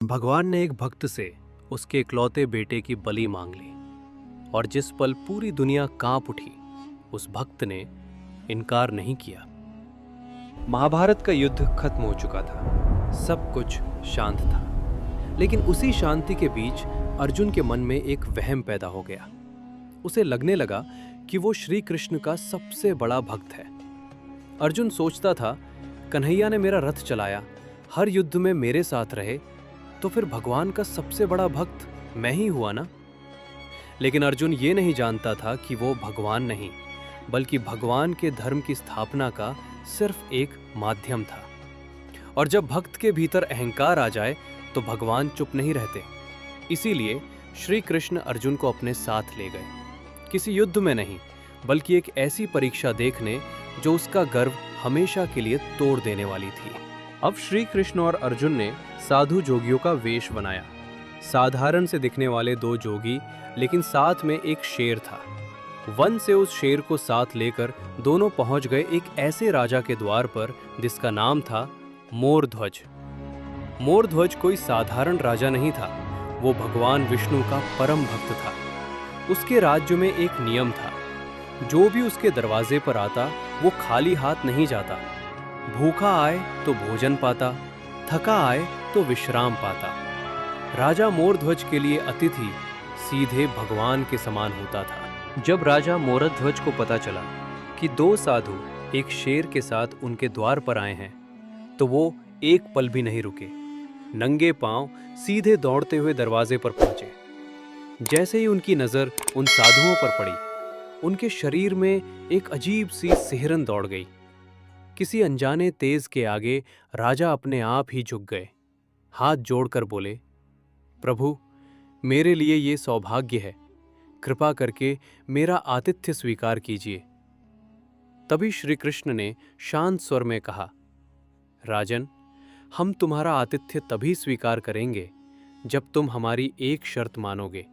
भगवान ने एक भक्त से उसके इकलौते बेटे की बलि मांग ली और जिस पल पूरी दुनिया कांप उठी, उस भक्त ने इनकार नहीं किया। महाभारत का युद्ध खत्म हो चुका था, सब कुछ शांत था। लेकिन उसी शांति के बीच अर्जुन के मन में एक वहम पैदा हो गया। उसे लगने लगा कि वो श्री कृष्ण का सबसे बड़ा भक्त है। अर्जुन सोचता था, कन्हैया ने मेरा रथ चलाया, हर युद्ध में मेरे साथ रहे, तो फिर भगवान का सबसे बड़ा भक्त मैं ही हुआ ना। लेकिन अर्जुन ये नहीं जानता था कि वो भगवान नहीं, बल्कि भगवान के धर्म की स्थापना का सिर्फ एक माध्यम था। और जब भक्त के भीतर अहंकार आ जाए तो भगवान चुप नहीं रहते। इसीलिए श्री कृष्ण अर्जुन को अपने साथ ले गए, किसी युद्ध में नहीं, बल्कि एक ऐसी परीक्षा देखने जो उसका गर्व हमेशा के लिए तोड़ देने वाली थी। अब श्री कृष्ण और अर्जुन ने साधु जोगियों का वेश बनाया। साधारण से दिखने वाले दो जोगी, लेकिन साथ में एक शेर था। वन से उस शेर को साथ लेकर दोनों पहुंच गए एक ऐसे राजा के द्वार पर जिसका नाम था मोरध्वज। मोरध्वज कोई साधारण राजा नहीं था, वो भगवान विष्णु का परम भक्त था। उसके राज्य में एक नियम था, जो भी उसके दरवाजे पर आता वो खाली हाथ नहीं जाता। भूखा आए तो भोजन पाता, थका आए तो विश्राम पाता। राजा मोरध्वज के लिए अतिथि सीधे भगवान के समान होता था। जब राजा मोरध्वज को पता चला कि दो साधु एक शेर के साथ उनके द्वार पर आए हैं, तो वो एक पल भी नहीं रुके। नंगे पांव सीधे दौड़ते हुए दरवाजे पर पहुंचे। जैसे ही उनकी नजर उन साधुओं पर पड़ी, उनके शरीर में एक अजीब सी सिहरन दौड़ गई। किसी अनजाने तेज के आगे राजा अपने आप ही झुक गए। हाथ जोड़कर बोले, प्रभु, मेरे लिए ये सौभाग्य है, कृपा करके मेरा आतिथ्य स्वीकार कीजिए। तभी श्री कृष्ण ने शांत स्वर में कहा, राजन, हम तुम्हारा आतिथ्य तभी स्वीकार करेंगे जब तुम हमारी एक शर्त मानोगे।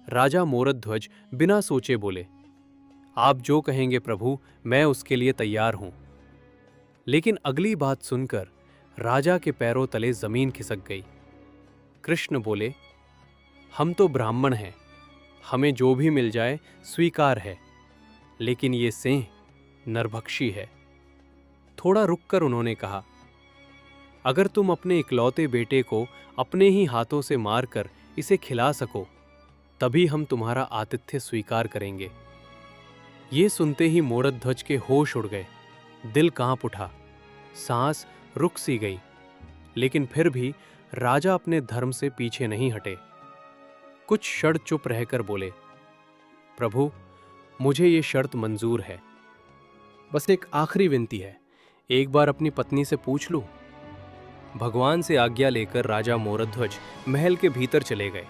राजा मोरध्वज बिना सोचे बोले, आप जो कहेंगे प्रभु, मैं उसके लिए तैयार हूं। लेकिन अगली बात सुनकर राजा के पैरों तले जमीन खिसक गई। कृष्ण बोले, हम तो ब्राह्मण हैं, हमें जो भी मिल जाए स्वीकार है, लेकिन ये सिंह नरभक्षी है। थोड़ा रुककर उन्होंने कहा, अगर तुम अपने इकलौते बेटे को अपने ही हाथों से मारकर इसे खिला सको, तभी हम तुम्हारा आतिथ्य स्वीकार करेंगे। ये सुनते ही मोरध्वज के होश उड़ गए, दिल कांप उठा, सांस रुक सी गई। लेकिन फिर भी राजा अपने धर्म से पीछे नहीं हटे। कुछ क्षण चुप रहकर बोले, प्रभु, मुझे ये शर्त मंजूर है, बस एक आखिरी विनती है, एक बार अपनी पत्नी से पूछ लूं। भगवान से आज्ञा लेकर राजा मोरध्वज महल के भीतर चले गए।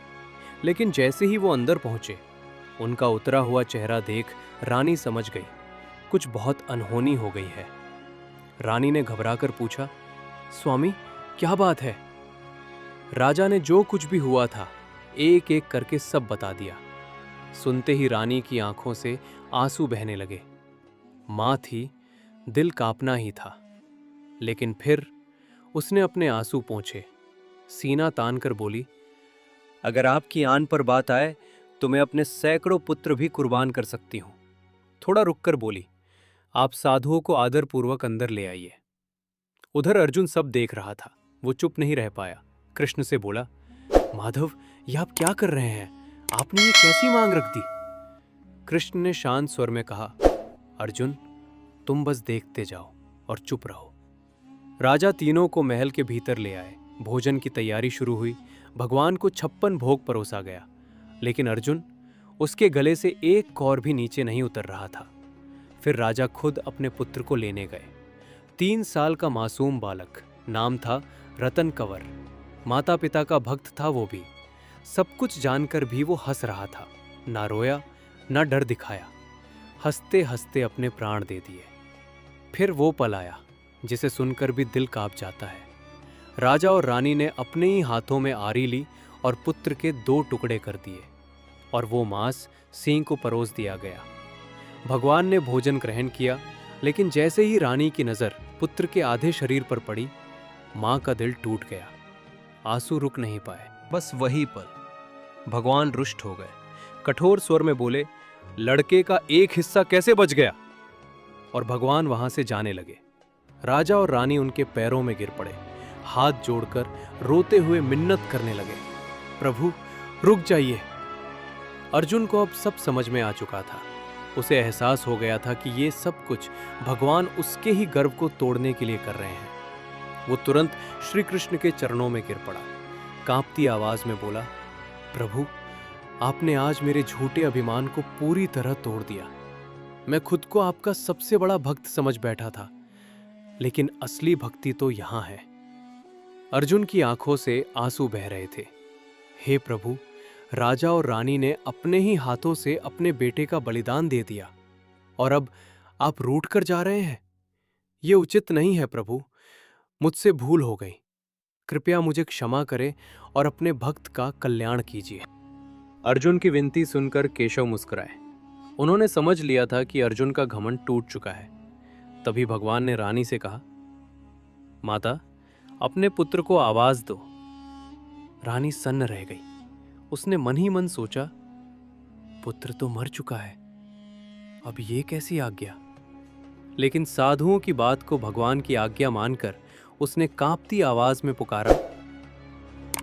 लेकिन जैसे ही वो अंदर पहुंचे, उनका उतरा हुआ चेहरा देख रानी समझ गई, कुछ बहुत अनहोनी हो गई है। रानी ने घबराकर पूछा, स्वामी, क्या बात है? राजा ने जो कुछ भी हुआ था एक एक करके सब बता दिया। सुनते ही रानी की आंखों से आंसू बहने लगे। मां थी, दिल कांपना ही था। लेकिन फिर उसने अपने आंसू पोंछे, सीना तान कर बोली, अगर आपकी आन पर बात आए तो मैं अपने सैकड़ों पुत्र भी कुर्बान कर सकती हूं। थोड़ा रुककर बोली, आप साधुओं को आदरपूर्वक अंदर ले आइए। उधर अर्जुन सब देख रहा था, वो चुप नहीं रह पाया। कृष्ण से बोला, माधव, ये आप क्या कर रहे हैं? आपने ये कैसी मांग रख दी? कृष्ण ने शांत स्वर में कहा, अर्जुन, तुम बस देखते जाओ और चुप रहो। राजा तीनों को महल के भीतर ले आए। भोजन की तैयारी शुरू हुई। भगवान को 56 भोग परोसा गया। लेकिन अर्जुन, उसके गले से एक कौर भी नीचे नहीं उतर रहा था। फिर राजा खुद अपने पुत्र को लेने गए। 3 साल का मासूम बालक, नाम था रतन कंवर। माता पिता का भक्त था वो भी। सब कुछ जानकर भी वो हंस रहा था, ना रोया ना डर दिखाया। हंसते हंसते अपने प्राण दे दिए। फिर वो पल आया जिसे सुनकर भी दिल कांप जाता है। राजा और रानी ने अपने ही हाथों में आरी ली और पुत्र के 2 टुकड़े कर दिए, और वो मांस सिंह को परोस दिया गया। भगवान ने भोजन ग्रहण किया, लेकिन जैसे ही रानी की नजर पुत्र के आधे शरीर पर पड़ी, मां का दिल टूट गया। आंसू रुक नहीं पाए। बस वही पल भगवान रुष्ट हो गए, कठोर स्वर में बोले, लड़के का एक हिस्सा कैसे बच गया? और भगवान वहां से जाने लगे। राजा और रानी उनके पैरों में गिर पड़े, हाथ जोड़कर रोते हुए मिन्नत करने लगे, प्रभु रुक जाइए। अर्जुन को अब सब समझ में आ चुका था। उसे एहसास हो गया था कि ये सब कुछ भगवान उसके ही गर्व को तोड़ने के लिए कर रहे हैं। वो तुरंत श्री कृष्ण के चरणों में गिर पड़ा, कांपती आवाज में बोला, प्रभु आपने आज मेरे झूठे अभिमान को पूरी तरह तोड़ दिया। मैं खुद को आपका सबसे बड़ा भक्त समझ बैठा था, लेकिन असली भक्ति तो यहां है। अर्जुन की आंखों से आंसू बह रहे थे। हे प्रभु, राजा और रानी ने अपने ही हाथों से अपने बेटे का बलिदान दे दिया और अब आप रूठ कर जा रहे हैं। यह उचित नहीं है प्रभु, मुझसे भूल हो गई। कृपया मुझे क्षमा करें और अपने भक्त का कल्याण कीजिए। अर्जुन की विनती सुनकर केशव मुस्कुराए। उन्होंने समझ लिया था कि अर्जुन का घमंड टूट चुका है। तभी भगवान ने रानी से कहा, माता अपने पुत्र को आवाज दो। रानी सन्न रह गई। उसने मन ही मन सोचा, पुत्र तो मर चुका है, अब ये कैसी आज्ञा? लेकिन साधुओं की बात को भगवान की आज्ञा मानकर उसने कांपती आवाज में पुकारा,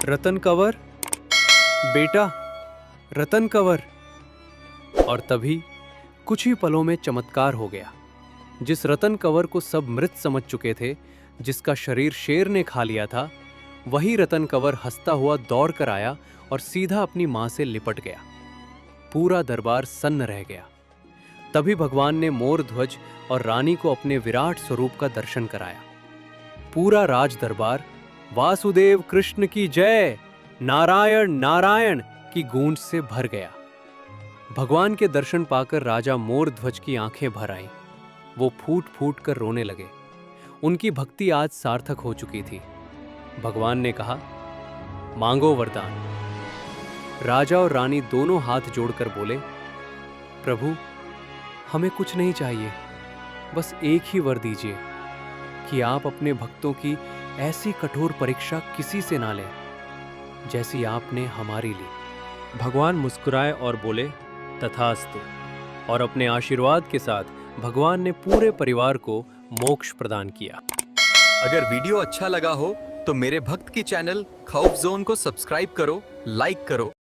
रतन कंवर, बेटा रतन कंवर। और तभी कुछ ही पलों में चमत्कार हो गया। जिस रतन कंवर को सब मृत समझ चुके थे, जिसका शरीर शेर ने खा लिया था, वही रतन कंवर हंसता हुआ दौड़ कर आया और सीधा अपनी मां से लिपट गया। पूरा दरबार सन्न रह गया। तभी भगवान ने मोर ध्वज और रानी को अपने विराट स्वरूप का दर्शन कराया। पूरा राज दरबार वासुदेव कृष्ण की जय, नारायण नारायण की गूंज से भर गया। भगवान के दर्शन पाकर राजा मोर ध्वज की आंखें भर आईं। वो फूट फूट कर रोने लगे। उनकी भक्ति आज सार्थक हो चुकी थी। भगवान ने कहा, मांगो वरदान। राजा और रानी दोनों हाथ जोड़कर बोले, प्रभु हमें कुछ नहीं चाहिए, बस एक ही वर दीजिए कि आप अपने भक्तों की ऐसी कठोर परीक्षा किसी से ना लें जैसी आपने हमारी ली। भगवान मुस्कुराए और बोले, तथास्तु। और अपने आशीर्वाद के साथ भगवान ने पूरे परिवार को मोक्ष प्रदान किया। अगर वीडियो अच्छा लगा हो तो मेरे भक्त की चैनल खौफ जोन को सब्सक्राइब करो, लाइक करो